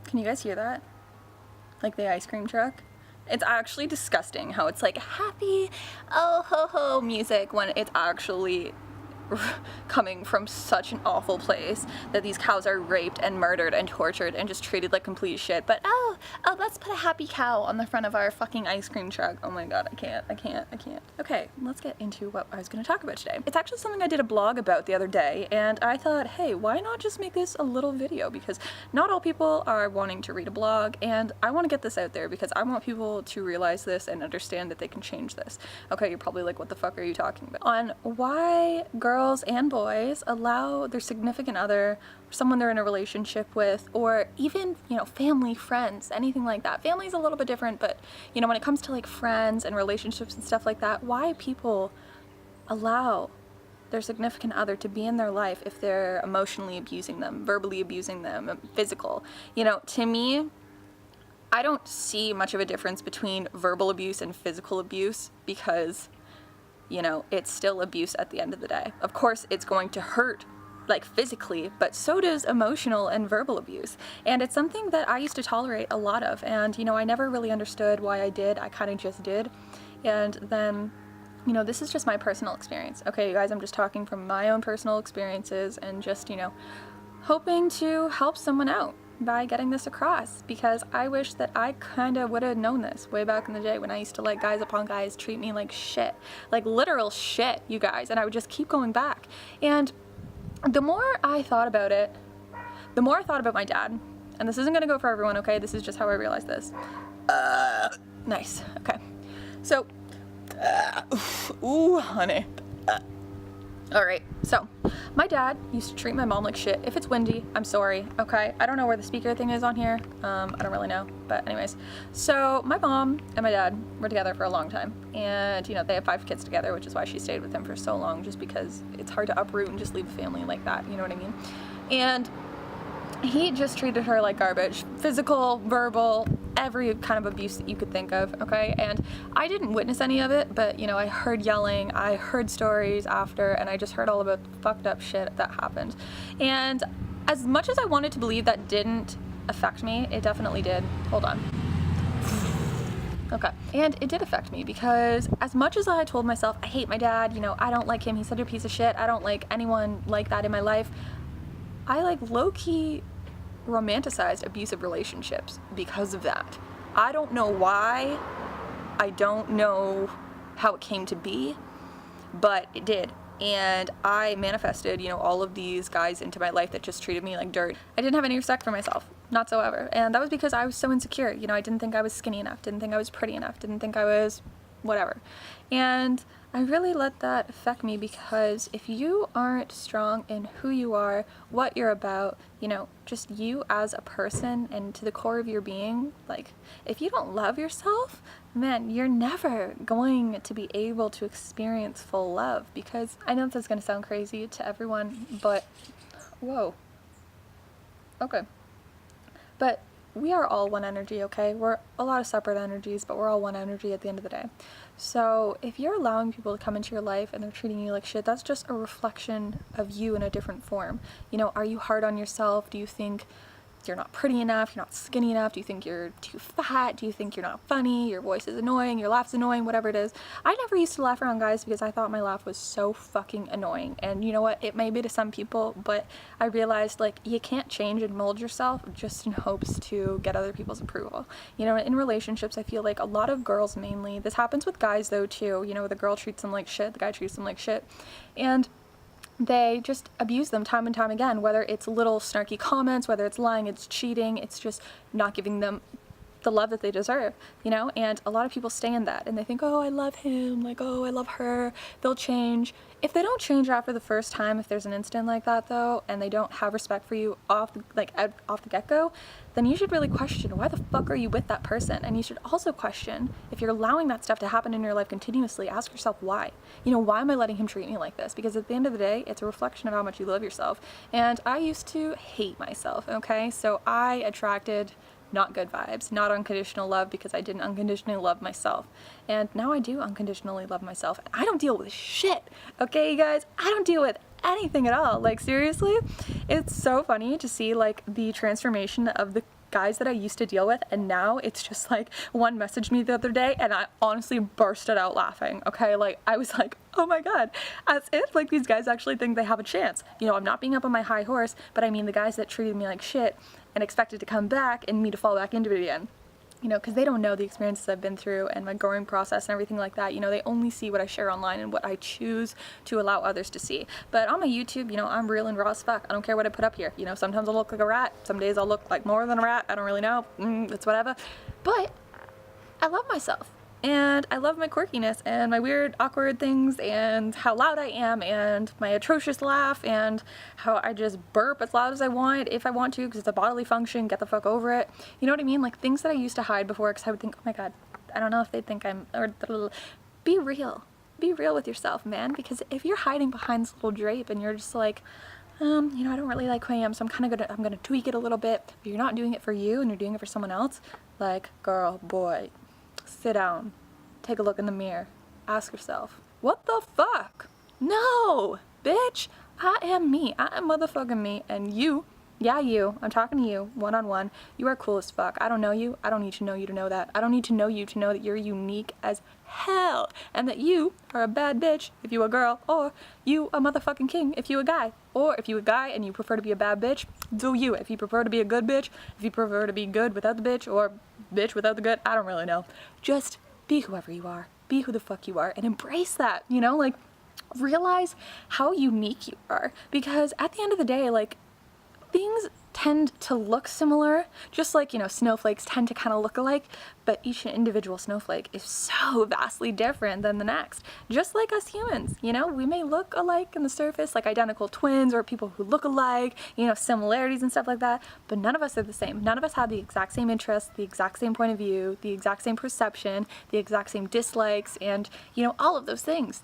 Can you guys hear that? Like the ice cream truck? It's actually disgusting how it's like happy oh ho ho music when it's actually coming from such an awful place that these cows are raped and murdered and tortured and just treated like complete shit. But oh, let's put a happy cow on the front of our fucking ice cream truck. Oh my god, I can't. Okay, let's get into what I was going to talk about today. It's actually something I did a blog about the other day, and I thought, hey, why not just make this a little video? Because not all people are wanting to read a blog, and I want to get this out there because I want people to realize this and understand that they can change this. Okay, you're probably like, what the fuck are you talking about? On why girls and boys allow their significant other, someone they're in a relationship with, or even, you know, family, friends, anything like that. Family's a little bit different, but, you know, when it comes to like friends and relationships and stuff like that, why people allow their significant other to be in their life if they're emotionally abusing them, verbally abusing them, physical. You know, to me, I don't see much of a difference between verbal abuse and physical abuse because, you know, it's still abuse at the end of the day. Of course, it's going to hurt, like physically, but so does emotional and verbal abuse. And it's something that I used to tolerate a lot of. And, you know, I never really understood why I did. I kind of just did. And then, you know, this is just my personal experience. Okay, you guys, I'm just talking from my own personal experiences and just, you know, hoping to help someone out by getting this across, because I wish that I kind of would have known this way back in the day when I used to let guys upon guys treat me like shit, like literal shit, you guys, and I would just keep going back. And the more I thought about it, the more I thought about my dad, and this isn't gonna go for everyone, okay? This is just how I realized this. Nice, okay. So, ooh, honey. All right, so my dad used to treat my mom like shit. If it's windy, I'm sorry, okay? I don't know where the speaker thing is on here. I don't really know, but anyways. So my mom and my dad were together for a long time, and you know, they have 5 kids together, which is why she stayed with him for so long, just because it's hard to uproot and just leave a family like that, you know what I mean? And he just treated her like garbage, physical, verbal, every kind of abuse that you could think of, okay? And I didn't witness any of it, but you know, I heard yelling, I heard stories after, and I just heard all about the fucked up shit that happened. And as much as I wanted to believe that didn't affect me, it definitely did. Hold on. Okay. And it did affect me, because as much as I told myself, I hate my dad, you know, I don't like him, he's such a piece of shit, I don't like anyone like that in my life, I like low-key romanticized abusive relationships because of that. I don't know why, I don't know how it came to be, but it did. And I manifested, you know, all of these guys into my life that just treated me like dirt. I didn't have any respect for myself, not so ever. And that was because I was so insecure. You know, I didn't think I was skinny enough, didn't think I was pretty enough, didn't think I was whatever. And I really let that affect me, because if you aren't strong in who you are, what you're about, you know, just you as a person and to the core of your being, like, if you don't love yourself, man, you're never going to be able to experience full love. Because I know this is going to sound crazy to everyone, but whoa. Okay. But we are all one energy, okay? We're a lot of separate energies, but we're all one energy at the end of the day. So if you're allowing people to come into your life and they're treating you like shit, that's just a reflection of you in a different form. You know, are you hard on yourself? Do you think you're not pretty enough? You're not skinny enough? Do you think you're too fat? Do you think you're not funny? Your voice is annoying? Your laugh's annoying? Whatever it is. I never used to laugh around guys because I thought my laugh was so fucking annoying. And you know what? It may be to some people, but I realized, like, you can't change and mold yourself just in hopes to get other people's approval. You know, in relationships, I feel like a lot of girls mainly, this happens with guys though too, you know, the girl treats them like shit, the guy treats them like shit, and they just abuse them time and time again, whether it's little snarky comments, whether it's lying, it's cheating, it's just not giving them the love that they deserve, you know? And a lot of people stay in that and they think, oh, I love him, like, oh, I love her, they'll change. If they don't change after the first time, if there's an instant like that though, and they don't have respect for you off the get-go, then you should really question, why the fuck are you with that person? And you should also question, if you're allowing that stuff to happen in your life continuously, ask yourself why. You know, why am I letting him treat me like this? Because at the end of the day, it's a reflection of how much you love yourself. And I used to hate myself, okay? So I attracted not good vibes, not unconditional love, because I didn't unconditionally love myself. And now I do unconditionally love myself. I don't deal with shit, okay, you guys? I don't deal with anything at all. Like, seriously, it's so funny to see like the transformation of the guys that I used to deal with, and now it's just like, one messaged me the other day and I honestly bursted out laughing, okay? Like, I was like, oh my god, as if like these guys actually think they have a chance. You know, I'm not being up on my high horse, but I mean the guys that treated me like shit and expected to come back and me to fall back into it again. You know, because they don't know the experiences I've been through and my growing process and everything like that. You know, they only see what I share online and what I choose to allow others to see. But on my YouTube, you know, I'm real and raw as fuck. I don't care what I put up here. You know, sometimes I'll look like a rat. Some days I'll look like more than a rat. I don't really know. It's whatever. But I love myself. And I love my quirkiness and my weird, awkward things and how loud I am and my atrocious laugh and how I just burp as loud as I want if I want to because it's a bodily function, get the fuck over it. You know what I mean? Like things that I used to hide before because I would think, oh my god, I don't know if they think I'm, or be real. Be real with yourself, man, because if you're hiding behind this little drape and you're just like, you know, I don't really like who I am, so I'm gonna tweak it a little bit, but you're not doing it for you and you're doing it for someone else, like, girl, boy, sit down, take a look in the mirror, ask yourself, what the fuck? No, bitch, I am me, I am motherfucking me, and you, yeah you, I'm talking to you, one-on-one, you are cool as fuck. I don't know you, I don't need to know you to know that. I don't need to know you to know that you're unique as hell, and that you are a bad bitch if you a girl, or you a motherfucking king if you a guy. Or if you a guy and you prefer to be a bad bitch, do you. If you prefer to be a good bitch, if you prefer to be good without the bitch, or bitch without the good, I don't really know. Just be whoever you are. Be who the fuck you are and embrace that, you know? Like, realize how unique you are. Because at the end of the day, like, things tend to look similar, just like, you know, snowflakes tend to kind of look alike, but each individual snowflake is so vastly different than the next. Just like us humans, you know, we may look alike on the surface, like identical twins or people who look alike, you know, similarities and stuff like that, but none of us are the same. None of us have the exact same interests, the exact same point of view, the exact same perception, the exact same dislikes, and, you know, all of those things.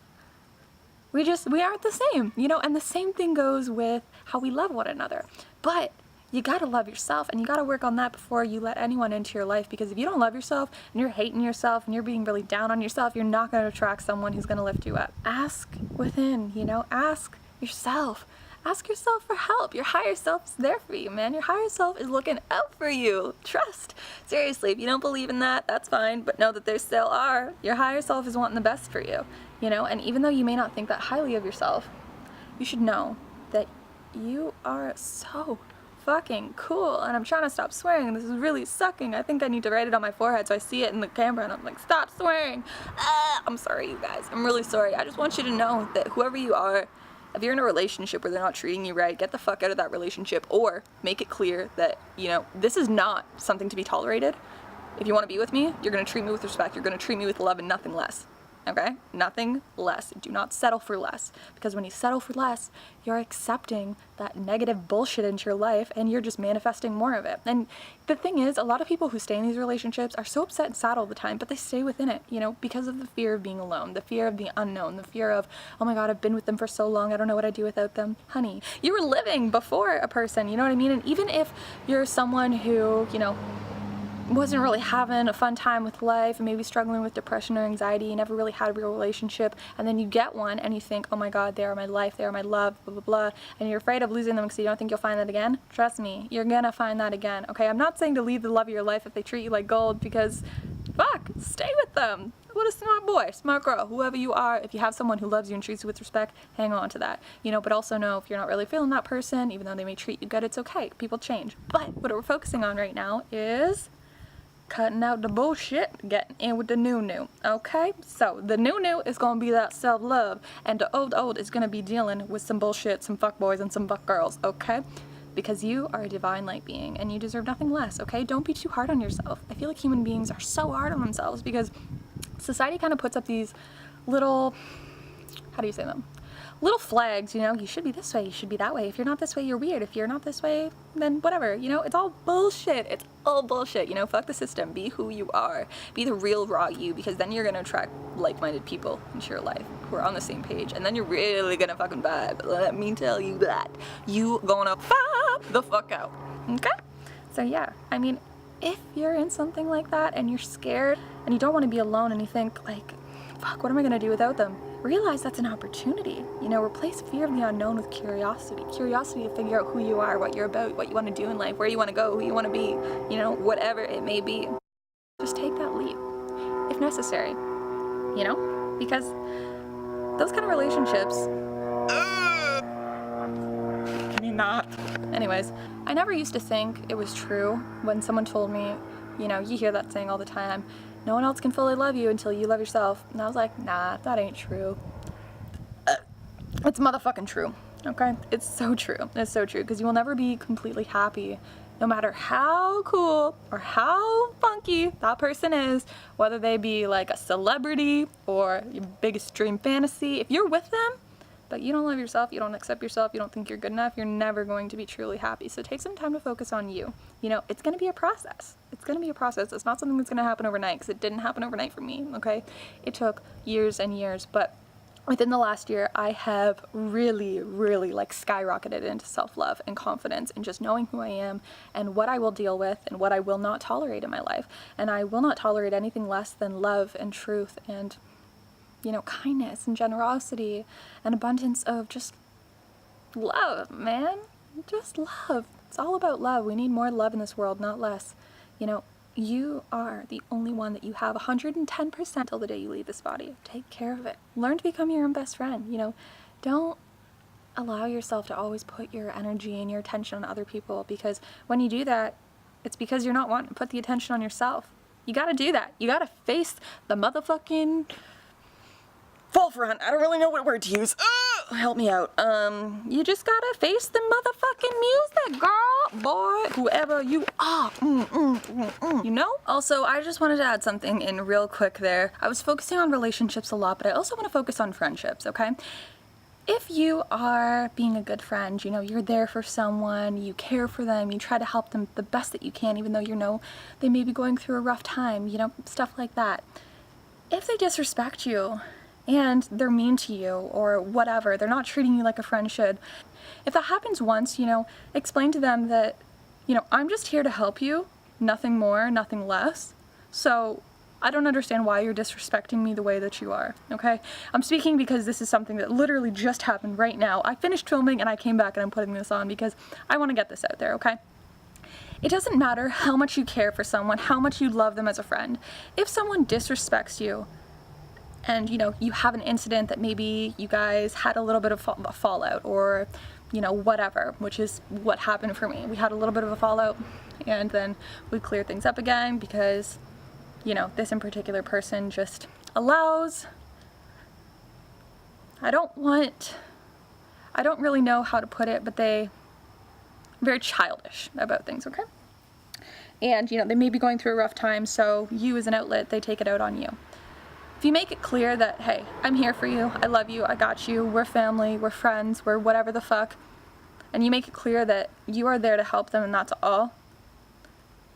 We aren't the same, you know, and the same thing goes with how we love one another. But you gotta love yourself, and you gotta work on that before you let anyone into your life, because if you don't love yourself and you're hating yourself and you're being really down on yourself, you're not gonna attract someone who's gonna lift you up. Ask within, you know, ask yourself. Ask yourself for help. Your higher self is there for you, man. Your higher self is looking out for you. Trust. Seriously, if you don't believe in that, that's fine, but know that there still are. Your higher self is wanting the best for you, you know, and even though you may not think that highly of yourself, you should know that you are so fucking cool. And I'm trying to stop swearing. This is really sucking. I think I need to write it on my forehead so I see it in the camera and I'm like, stop swearing. I'm sorry, you guys. I'm really sorry. I just want you to know that whoever you are, if you're in a relationship where they're not treating you right, get the fuck out of that relationship, or make it clear that, you know, this is not something to be tolerated. If you want to be with me, you're going to treat me with respect. You're going to treat me with love and nothing less. Okay? Nothing less. Do not settle for less. Because when you settle for less, you're accepting that negative bullshit into your life and you're just manifesting more of it. And the thing is, a lot of people who stay in these relationships are so upset and sad all the time, but they stay within it, you know, because of the fear of being alone, the fear of the unknown, the fear of, oh my god, I've been with them for so long, I don't know what I'd do without them. Honey, you were living before a person, you know what I mean? And even if you're someone who, you know, wasn't really having a fun time with life and maybe struggling with depression or anxiety, you never really had a real relationship, and then you get one and you think, oh my god, they are my life, they are my love, blah blah blah, and you're afraid of losing them because you don't think you'll find that again. Trust me, you're gonna find that again. Okay, I'm not saying to leave the love of your life if they treat you like gold, because fuck, stay with them. What a smart boy, smart girl, whoever you are. If you have someone who loves you and treats you with respect, hang on to that, you know. But also know if you're not really feeling that person, even though they may treat you good, it's okay, people change. But what we're focusing on right now is cutting out the bullshit, getting in with the new, okay? So the new is gonna be that self-love, and the old is gonna be dealing with some bullshit, some fuckboys and some fuckgirls, okay? Because you are a divine light being and you deserve nothing less, okay? Don't be too hard on yourself. I feel like human beings are so hard on themselves because society kind of puts up these little, how do you say them? Little flags, you know, you should be this way, you should be that way. If you're not this way, you're weird. If you're not this way, then whatever, you know, it's all bullshit. It's all bullshit, you know, fuck the system. Be who you are. Be the real raw you, because then you're gonna attract like-minded people into your life who are on the same page, and then you're really gonna fucking vibe. Let me tell you that. You gonna pop the fuck out, okay? So yeah, I mean, if you're in something like that and you're scared and you don't want to be alone and you think like, fuck, what am I gonna do without them? realize that's an opportunity. You know, replace fear of the unknown with curiosity. Curiosity to figure out who you are, what you're about, what you want to do in life, where you want to go, who you want to be, you know, whatever it may be. Just take that leap, if necessary, you know? Because those kind of relationships... Can you not? Anyways, I never used to think it was true when someone told me, you know, you hear that saying all the time, no one else can fully love you until you love yourself. And I was like, nah, that ain't true. It's motherfucking true, okay? It's so true. It's so true, because you will never be completely happy, no matter how cool or how funky that person is, whether they be like a celebrity or your biggest dream fantasy. If you're with them, but you don't love yourself, you don't accept yourself, you don't think you're good enough, you're never going to be truly happy. So take some time to focus on you. You know, it's going to be a process. It's going to be a process. It's not something that's going to happen overnight, because it didn't happen overnight for me, okay? It took years and years, but within the last year, I have really, really like skyrocketed into self-love and confidence and just knowing who I am and what I will deal with and what I will not tolerate in my life. And I will not tolerate anything less than love and truth and, you know, kindness and generosity and abundance of just love, man. Just love. It's all about love. We need more love in this world, not less. You know, you are the only one that you have 110% till the day you leave this body. Take care of it. Learn to become your own best friend. You know, don't allow yourself to always put your energy and your attention on other people, because when you do that, it's because you're not wanting to put the attention on yourself. You gotta do that. You gotta face the motherfucking forefront. I don't really know what word to use. Help me out. You just gotta face the motherfucking music, girl, boy, whoever you are. You know? Also, I just wanted to add something in real quick there. I was focusing on relationships a lot, but I also want to focus on friendships, okay? If you are being a good friend, you know, you're there for someone, you care for them, you try to help them the best that you can, even though you know they may be going through a rough time, you know, stuff like that. If they disrespect you, and they're mean to you or whatever, they're not treating you like a friend should. If that happens once, you know, explain to them that, you know, I'm just here to help you, nothing more, nothing less. So I don't understand why you're disrespecting me the way that you are, okay? I'm speaking because this is something that literally just happened right now. I finished filming and I came back and I'm putting this on because I want to get this out there, okay? It doesn't matter how much you care for someone, how much you love them as a friend. If someone disrespects you, and, you know, you have an incident that maybe you guys had a little bit of a fallout or, you know, whatever, which is what happened for me. We had a little bit of a fallout and then we cleared things up again because, you know, this in particular person just allows... I don't really know how to put it, but they're very childish about things, okay? And, you know, they may be going through a rough time, so you as an outlet, they take it out on you. If you make it clear that, hey, I'm here for you, I love you, I got you, we're family, we're friends, we're whatever the fuck, and you make it clear that you are there to help them and that's all,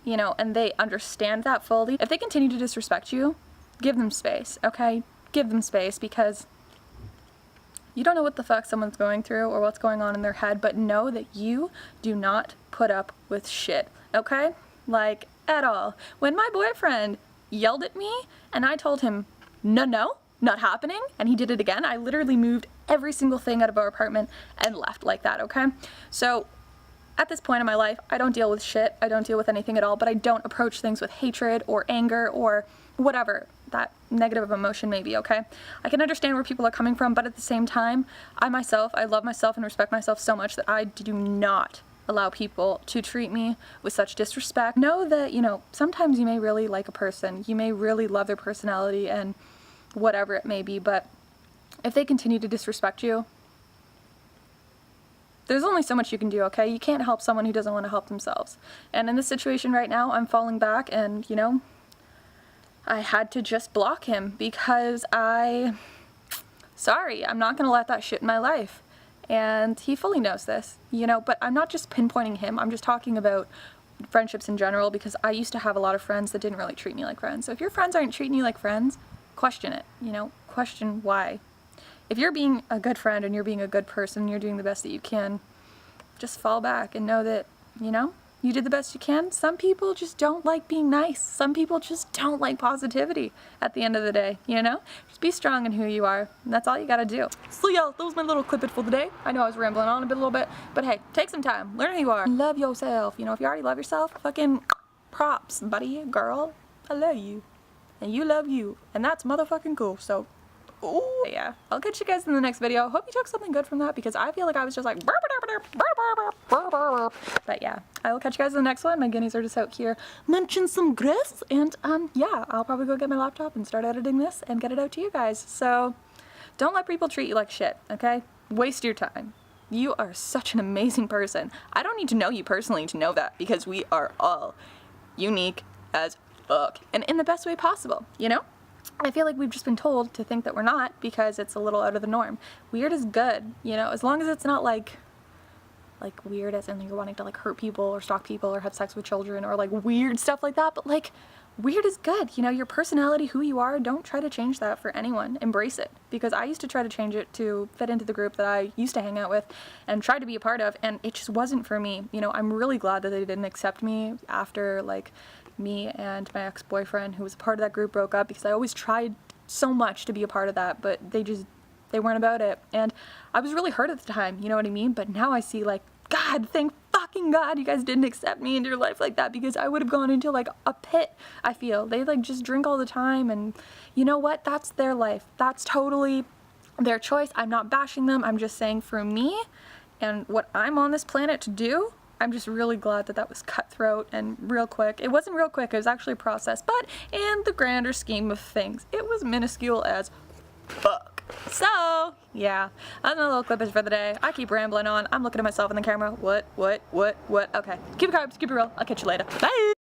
you know, and they understand that fully, if they continue to disrespect you, give them space, okay? Give them space, because you don't know what the fuck someone's going through or what's going on in their head, but know that you do not put up with shit, okay? Like, at all. When my boyfriend yelled at me and I told him, no, not happening, and he did it again, I literally moved every single thing out of our apartment and left like that, okay? So at this point in my life, I don't deal with shit, I don't deal with anything at all, but I don't approach things with hatred or anger or whatever that negative emotion may be, okay? I can understand where people are coming from, but at the same time, I love myself and respect myself so much that I do not allow people to treat me with such disrespect. Know that, you know, sometimes you may really like a person, you may really love their personality and whatever it may be, but if they continue to disrespect you, there's only so much you can do, okay? You can't help someone who doesn't want to help themselves. And in this situation right now, I'm falling back and, you know, I had to just block him because sorry, I'm not gonna let that shit in my life. And he fully knows this, you know, but I'm not just pinpointing him, I'm just talking about friendships in general, because I used to have a lot of friends that didn't really treat me like friends. So if your friends aren't treating you like friends, question it, you know, question why. If you're being a good friend and you're being a good person, you're doing the best that you can, just fall back and know that, you know, You did the best you can. Some people just don't like being nice. Some people just don't like positivity at the end of the day, you know? Just be strong in who you are. And that's all you gotta do. So yeah, that was my little clip it for the day. I know I was rambling on a little bit, but hey, take some time. Learn who you are. Love yourself. You know, if you already love yourself, fucking props, buddy, girl. I love you. And you love you. And that's motherfucking cool. So, ooh. Yeah, I'll catch you guys in the next video. Hope you took something good from that because I feel like I was just like, but yeah, I will catch you guys in the next one. My guineas are just out here munching some grass, and yeah, I'll probably go get my laptop and start editing this and get it out to you guys. So don't let people treat you like shit, okay? Waste your time. You are such an amazing person. I don't need to know you personally to know that because we are all unique as fuck and in the best way possible, you know? I feel like we've just been told to think that we're not because it's a little out of the norm. Weird is good, you know, as long as it's not like weird as in you're wanting to like hurt people or stalk people or have sex with children or like weird stuff like that, but like weird is good, you know, your personality, who you are, don't try to change that for anyone. Embrace it, because I used to try to change it to fit into the group that I used to hang out with and try to be a part of, and it just wasn't for me. You know, I'm really glad that they didn't accept me after like me and my ex-boyfriend who was a part of that group broke up, because I always tried so much to be a part of that, but they weren't about it, and I was really hurt at the time, you know what I mean? But now I see like, God, thank fucking God you guys didn't accept me into your life like that, because I would have gone into like a pit. I feel they like just drink all the time, and you know what, that's their life, that's totally their choice. I'm not bashing them, I'm just saying for me and what I'm on this planet to do, I'm just really glad that that was cutthroat and real quick. It wasn't real quick, it was actually a process, but in the grander scheme of things, it was minuscule as fuck. So, yeah, that's my little clippage for the day. I keep rambling on. I'm looking at myself in the camera. What? Okay. Keep it carbs, keep it real. I'll catch you later. Bye!